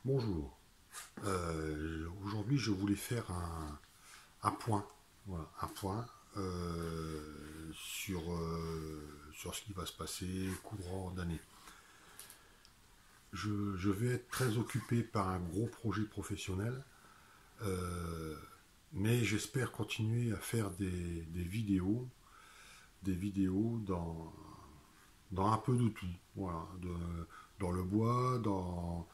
Bonjour. Aujourd'hui, je voulais faire un point, voilà, un point sur ce qui va se passer courant d'année. Je vais être très occupé par un gros projet professionnel, euh, mais j'espère continuer à faire des vidéos dans un peu de tout. Voilà, dans le bois, dans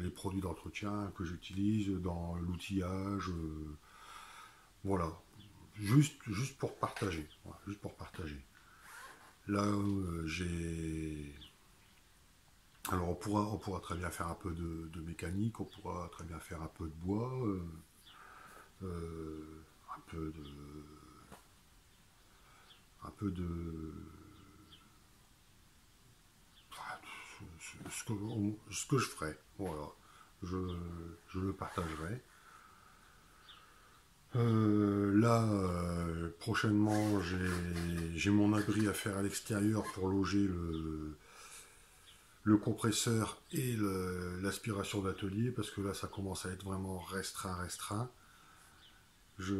les produits d'entretien que j'utilise, dans l'outillage, voilà, juste pour partager. Voilà, juste pour partager. Là, j'ai. Alors, on pourra très bien faire un peu de mécanique, on pourra très bien faire un peu de bois, un peu de. Un peu de. Ce que je ferai. Voilà. Je, je le partagerai. Là, prochainement, j'ai mon abri à faire à l'extérieur pour loger le compresseur et l'aspiration d'atelier, parce que là, ça commence à être vraiment restreint, restreint. Je,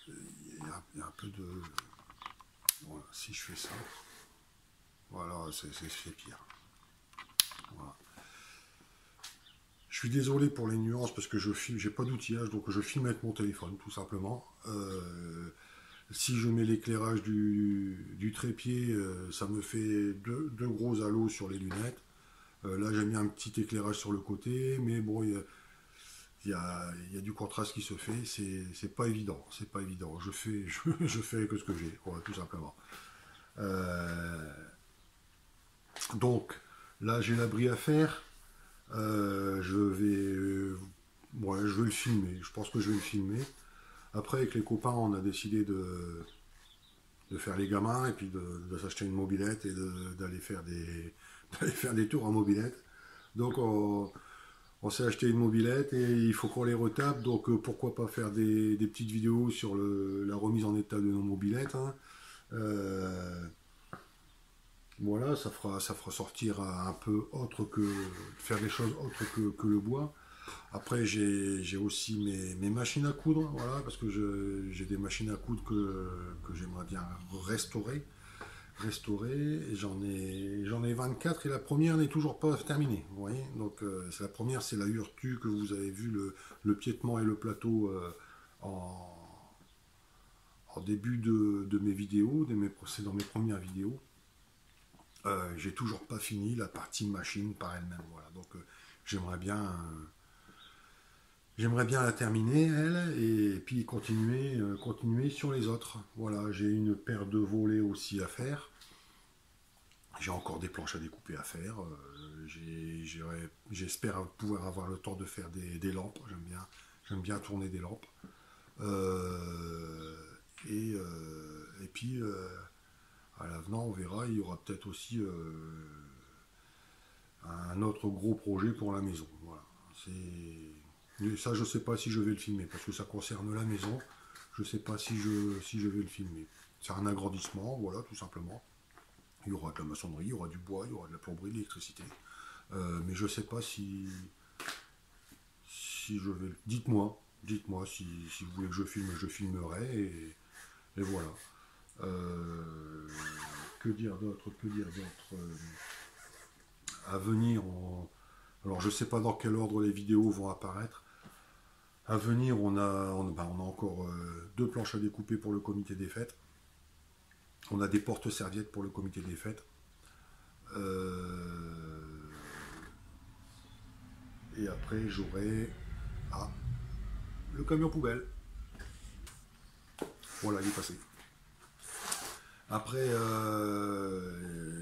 il y a un peu de... Voilà, si je fais ça, voilà, c'est pire. Voilà. Je suis désolé pour les nuances parce que je filme, j'ai pas d'outillage, donc je filme avec mon téléphone, tout simplement. Si je mets l'éclairage du trépied, ça me fait deux gros halos sur les lunettes. Là, j'ai mis un petit éclairage sur le côté, mais bon, il y a du contraste qui se fait. C'est pas évident. C'est pas évident. Je fais avec ce que j'ai, voilà, tout simplement. Euh, donc, là, j'ai l'abri à faire. Je vais le filmer. Je pense que je vais le filmer. Après, avec les copains, on a décidé de faire les gamins et puis de s'acheter une mobilette et d'aller faire d'aller faire des tours en mobilette. Donc on s'est acheté une mobilette et il faut qu'on les retape. Donc pourquoi pas faire des petites vidéos sur la remise en état de nos mobilettes, hein. Euh, voilà, ça fera sortir un peu autre que faire des choses autres que le bois. Après, j'ai aussi mes machines à coudre, voilà, parce que j'ai des machines à coudre que j'aimerais bien restaurer. Et j'en ai 24 et la première n'est toujours pas terminée. Vous voyez, donc c'est la première, c'est la Urtu que vous avez vu le piétement et le plateau en, en début de mes vidéos, c'est dans mes premières vidéos. J'ai toujours pas fini la partie machine par elle-même. Voilà, donc j'aimerais bien j'aimerais bien la terminer, elle, et puis continuer sur les autres. Voilà, j'ai une paire de volets aussi à faire. J'ai encore des planches à découper à faire. J'espère pouvoir avoir le temps de faire des lampes. J'aime bien tourner des lampes. Euh, et puis, à l'avenant, on verra, il y aura peut-être aussi un autre gros projet pour la maison. Voilà. Ça, je ne sais pas si je vais le filmer, parce que ça concerne la maison. Je ne sais pas si je vais le filmer. C'est un agrandissement, voilà, tout simplement. Il y aura de la maçonnerie, il y aura du bois, il y aura de la plomberie, de l'électricité. Mais je ne sais pas si je vais. Dites-moi si vous voulez que je filmerai. Et voilà. Euh, que dire d'autre. À venir, alors je ne sais pas dans quel ordre les vidéos vont apparaître. À venir, on a encore deux planches à découper pour le comité des fêtes. On a des porte-serviettes pour le comité des fêtes. Euh, et après, j'aurai le camion poubelle. Voilà, il est passé. Après,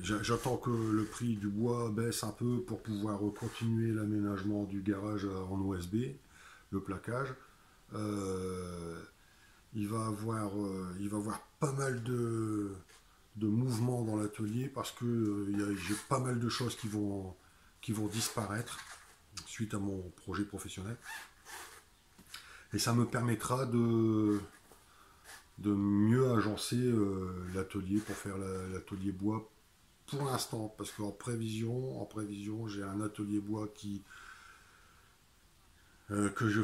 j'attends que le prix du bois baisse un peu pour pouvoir continuer l'aménagement du garage en OSB, le plaquage. Euh, il va avoir pas mal de mouvements dans l'atelier parce que j'ai pas mal de choses qui vont disparaître suite à mon projet professionnel. Et ça me permettra de mieux agencer l'atelier pour faire l'atelier bois pour l'instant, parce qu'en prévision, j'ai un atelier bois que je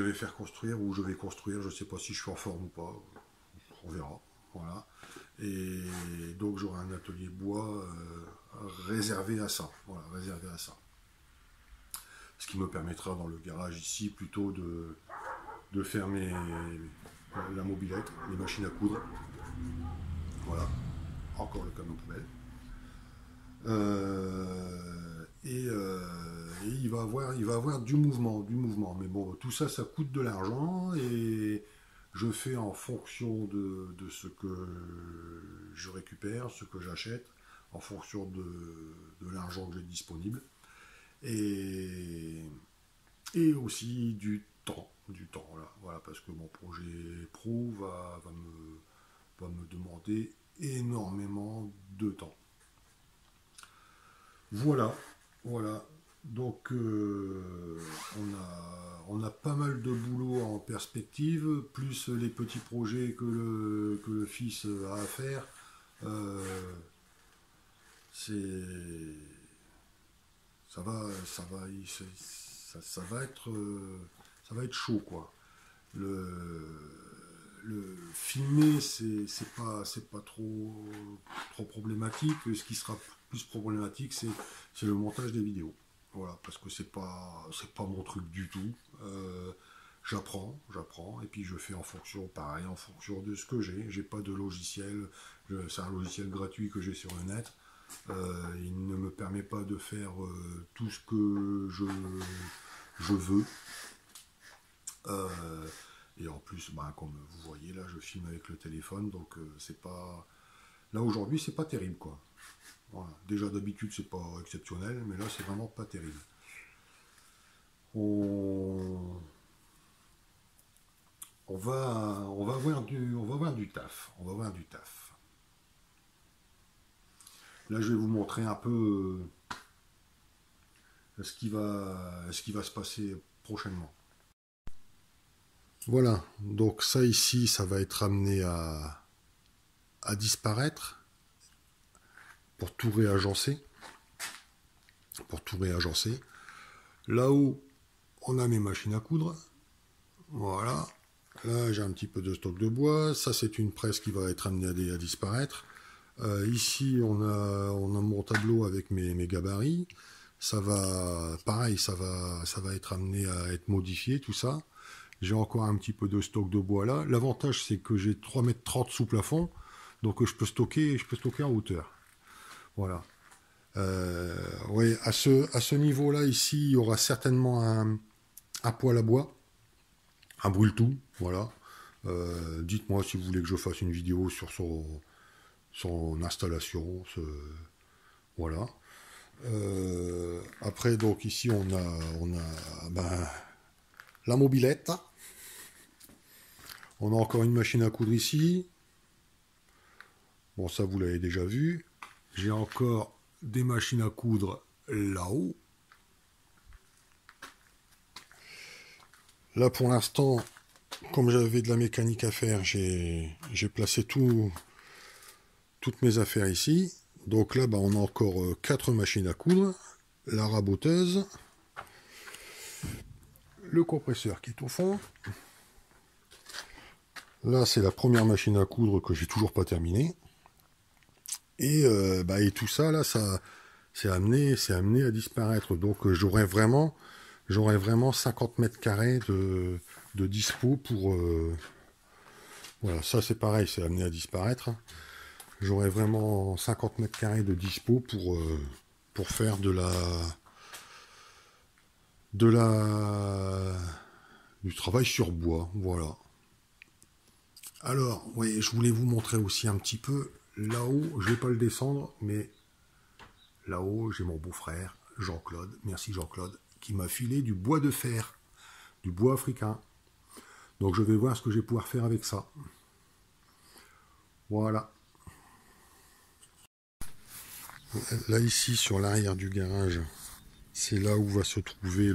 vais faire construire, ou je vais construire, je ne sais pas si je suis en forme ou pas, on verra. Voilà. Et donc j'aurai un atelier bois réservé à ça. Voilà, réservé à ça. Ce qui me permettra dans le garage ici plutôt de faire la mobilette, les machines à coudre. Voilà, encore le camion poubelle. Et il va avoir du mouvement. Mais bon, tout ça, ça coûte de l'argent et je fais en fonction de ce que je récupère, ce que j'achète, en fonction de l'argent que j'ai disponible. Et, et aussi du temps là. Voilà, parce que mon projet pro va me demander énormément de temps. Voilà, voilà. Donc on a pas mal de boulot en perspective, plus les petits projets que le fils a à faire. Euh, c'est ça va, ça va être chaud quoi. Le, le filmer c'est pas trop problématique. Ce qui sera plus problématique c'est le montage des vidéos. Voilà, parce que c'est pas mon truc du tout. J'apprends, et puis je fais en fonction, pareil, en fonction de ce que j'ai. J'ai pas de logiciel, c'est un logiciel gratuit que j'ai sur le net. Il ne me permet pas de faire tout ce que je veux. Et en plus, bah, comme vous voyez, là, je filme avec le téléphone, donc c'est pas. Là aujourd'hui, c'est pas terrible, quoi. Voilà. Déjà d'habitude, c'est pas exceptionnel, mais là, c'est vraiment pas terrible. On, on va voir du taf. On va voir du taf. Là, je vais vous montrer un peu ce qui va se passer prochainement. Voilà, donc ça ici, ça va être amené à disparaître pour tout réagencer. Là-haut, on a mes machines à coudre. Voilà. Là, j'ai un petit peu de stock de bois. Ça, c'est une presse qui va être amenée à disparaître. Ici, on a mon tableau avec mes gabarits. Ça va, pareil, ça va être amené à être modifié, tout ça. J'ai encore un petit peu de stock de bois là. L'avantage, c'est que j'ai 3,30 m sous plafond. Donc, je peux stocker en hauteur. Voilà. Oui, à ce niveau-là, ici, il y aura certainement un poêle à bois. Un brûle-tout, voilà. Dites-moi si vous voulez que je fasse une vidéo sur son installation. Voilà. Après, donc ici, on a ben, la mobilette. On a encore une machine à coudre ici. Bon, ça, vous l'avez déjà vu. J'ai encore des machines à coudre là-haut. Là, pour l'instant, comme j'avais de la mécanique à faire, j'ai placé toutes mes affaires ici. Donc là, bah, on a encore 4 machines à coudre. La raboteuse. Le compresseur qui est au fond. Là, c'est la première machine à coudre que j'ai toujours pas terminée. Et tout ça, là, ça c'est amené à disparaître. Donc j'aurais vraiment 50 mètres carrés de dispo pour... voilà, ça c'est pareil, c'est amené à disparaître. J'aurais vraiment 50 mètres carrés de dispo pour faire du travail sur bois, voilà. Alors, oui, je voulais vous montrer aussi un petit peu, là-haut, je vais pas le descendre, mais là-haut, j'ai mon beau-frère, Jean-Claude, merci Jean-Claude, qui m'a filé du bois de fer, du bois africain. Donc je vais voir ce que je vais pouvoir faire avec ça. Voilà. Là ici, sur l'arrière du garage, c'est là où va se trouver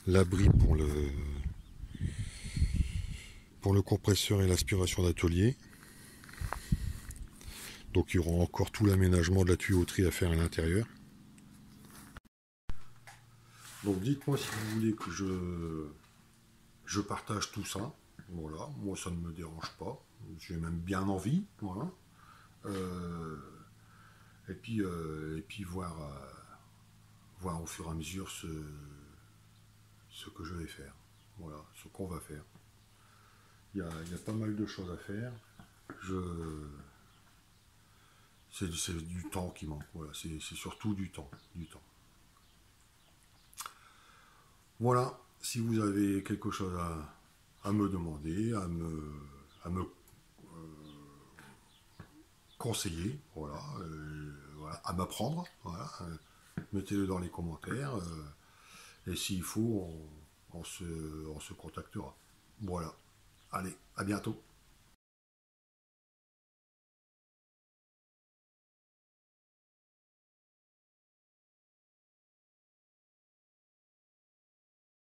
l'abri pour le compresseur et l'aspiration d'atelier. Donc il y aura encore tout l'aménagement de la tuyauterie à faire à l'intérieur. Donc dites-moi si vous voulez que je partage tout ça. Voilà, moi ça ne me dérange pas. J'ai même bien envie. Voilà. Et puis voir au fur et à mesure ce que je vais faire. Voilà, ce qu'on va faire. Il y a pas mal de choses à faire. C'est du temps qui manque. Voilà, c'est surtout du temps. Du temps. Voilà, si vous avez quelque chose à me demander, à me conseiller, voilà, voilà, à m'apprendre, voilà, mettez-le dans les commentaires, et s'il faut, on se contactera. Voilà, allez, à bientôt.